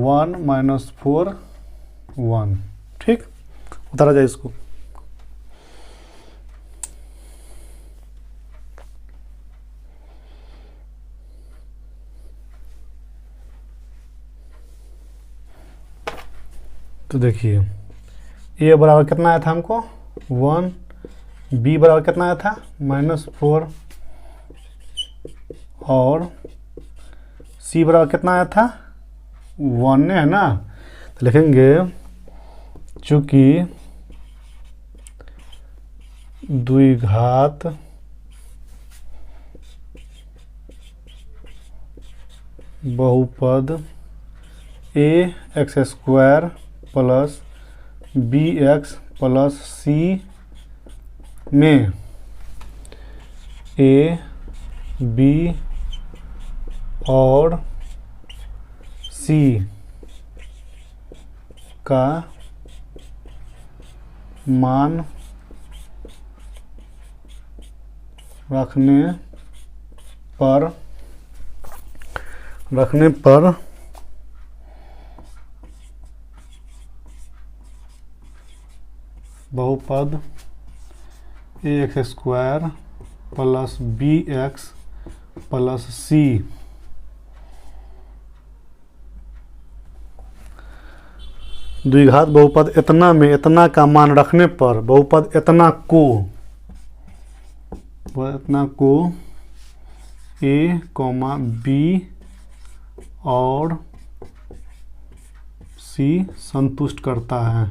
1 - 4 1। ठीक, उतारा जाए इसको। तो देखिए a बराबर कितना आया था हमको 1, b बराबर कितना आया था -4 और c बराबर कितना आया था 1 है ना। तो लिखेंगे चूंकि द्विघात बहुपद ax² plus bx plus c में a, b और c का मान रखने पर बहुपद ax² plus bx plus c द्विघात बहुपद इतना में इतना का मान रखने पर बहुपद इतना को ए कॉमा बी और सी संतुष्ट करता है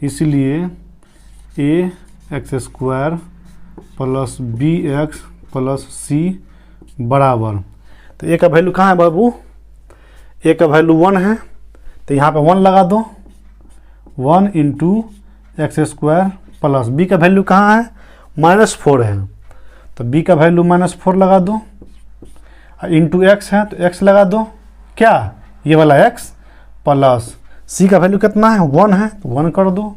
इसलिए a x square plus b x plus c बराबर, तो ए का वैल्यू कहाँ है बाबू, ए का वैल्यू 1 है, तो यहाँ पे 1 लगा दो, 1 into x square plus b का वैल्यू कहाँ है, -4 है, तो बी का वैल्यू -4 लगा दो, इंटू एक्स है तो एक्स लगा दो, क्या ये वाला एक्स, प्लस सी का वैल्यू कितना है 1 है तो 1 कर दो,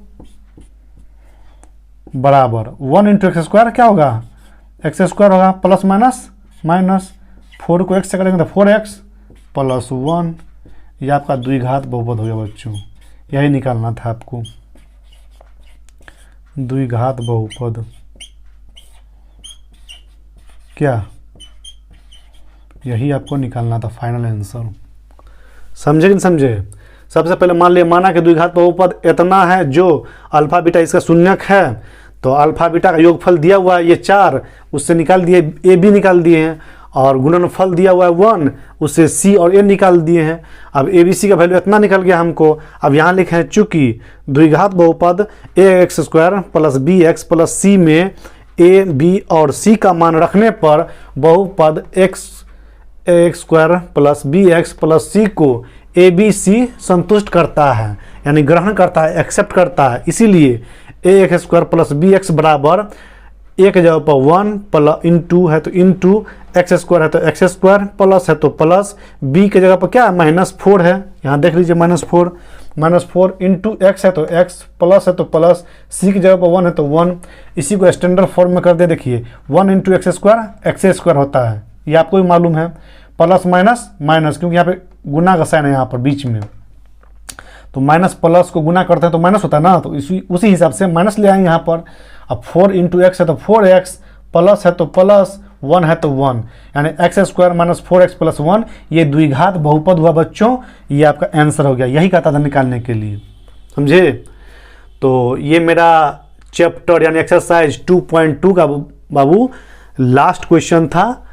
बराबर 1 इंटू एक्स स्क्वायर क्या होगा, एक्स स्क्वायर होगा प्लस माइनस 4 को x से करेंगे तो 4x प्लस 1, ये आपका द्विघात बहुपद हो गया बच्चों, यही निकालना था आपको, द्विघात बहुपद क्या, यही आपको निकालना था फाइनल आंसर। समझे कि नहीं समझे? सबसे पहले मान लिया, माना कि द्विघात बहुपद इतना है जो अल्फा बीटा इसका शून्यक है, तो अल्फा बीटा का योगफल दिया हुआ है ये 4, उससे निकाल दिए ए बी निकाल दिए हैं, और गुणनफल दिया हुआ है 1, उससे सी और ए निकाल दिए हैं। अब ए बी सी का वैल्यू इतना निकल गया हमको। अब यहाँ लिखे हैं चूंकि द्विघात बहुपद a x square plus b x plus c में ए बी और सी का मान रखने पर बहुपद x square plus b x plus c को ए बी सी संतुष्ट करता है, यानी ग्रहण करता है, एक्सेप्ट करता है। इसीलिए a x square plus b x बराबर ए के जगह पर 1 प्लस इंटू है तो इंटू एक्स स्क्वायर है तो एक्स स्क्वायर प्लस है तो प्लस, बी के जगह पर क्या है -4 है, यहाँ देख लीजिए -4 इंटू एक्स है तो एक्स प्लस है तो प्लस, सी की जगह पर 1 है तो 1। इसी को स्टैंडर्ड फॉर्म में कर दे, देखिए 1 इंटू एक्स स्क्वायर होता है, ये आपको भी मालूम है, प्लस माइनस क्योंकि यहाँ पे गुना का साइन है यहाँ पर बीच में, तो माइनस प्लस को गुना करते हैं तो माइनस होता है ना, तो उसी हिसाब से माइनस ले आएंगे यहाँ पर। अब 4 इंटू एक्स है तो 4x, प्लस है तो प्लस, 1 है तो 1, यानी x square minus 4x plus 1, ये द्विघात बहुपद हुआ बच्चों, ये आपका आंसर हो गया। यही कहता था निकालने के लिए, समझे? तो ये मेरा चैप्टर यानी एक्सरसाइज 2.2 का बाबू लास्ट क्वेश्चन था।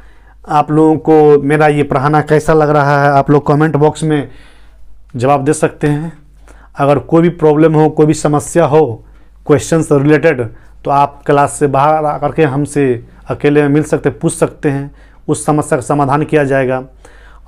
आप लोगों को मेरा ये पढ़ाना कैसा लग रहा है, आप लोग कमेंट बॉक्स में जवाब दे सकते हैं। अगर कोई भी प्रॉब्लम हो, कोई भी समस्या हो क्वेश्चन से रिलेटेड, तो आप क्लास से बाहर आकर के हमसे अकेले में मिल सकते, पूछ सकते हैं, उस समस्या का समाधान किया जाएगा।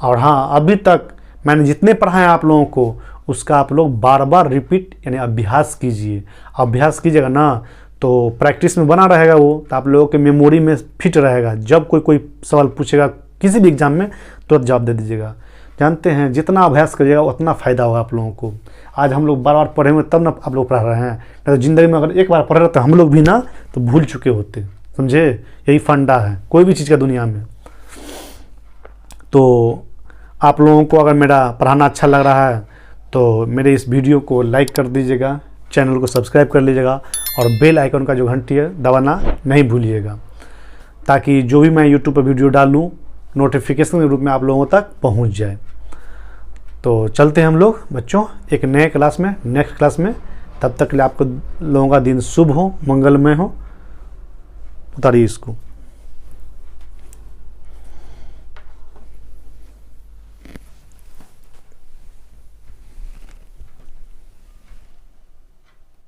और हाँ, अभी तक मैंने जितने पढ़ाए आप लोगों को, उसका आप लोग बार बार रिपीट यानी अभ्यास कीजिए। अभ्यास कीजिएगा ना तो प्रैक्टिस में बना रहेगा वो, तो आप लोगों के मेमोरी में फिट रहेगा। जब कोई सवाल पूछेगा किसी भी एग्जाम में तो जवाब दे दीजिएगा। जानते हैं जितना अभ्यास करिएगा उतना फ़ायदा होगा आप लोगों को। आज हम लोग बार बार पढ़े हुए तब ना आप लोग पढ़ा रहे हैं, नहीं तो ज़िंदगी में अगर एक बार पढ़ रहे तो हम लोग भी ना तो भूल चुके होते, समझे? यही फंडा है कोई भी चीज़ का दुनिया में। तो आप लोगों को अगर मेरा पढ़ाना अच्छा लग रहा है तो मेरे इस वीडियो को लाइक कर दीजिएगा, चैनल को सब्सक्राइब कर लीजिएगा, और बेल आइकन का जो घंटी है दबाना नहीं भूलिएगा, ताकि जो भी मैं यूट्यूब पर वीडियो डालूँ नोटिफिकेशन के रूप में आप लोगों तक पहुंच जाए। तो चलते हैं हम लोग बच्चों एक नए क्लास में, नेक्स्ट क्लास में। तब तक के लिए आपको लोगों का दिन शुभ हो, मंगलमय हो। उतारिए इसको।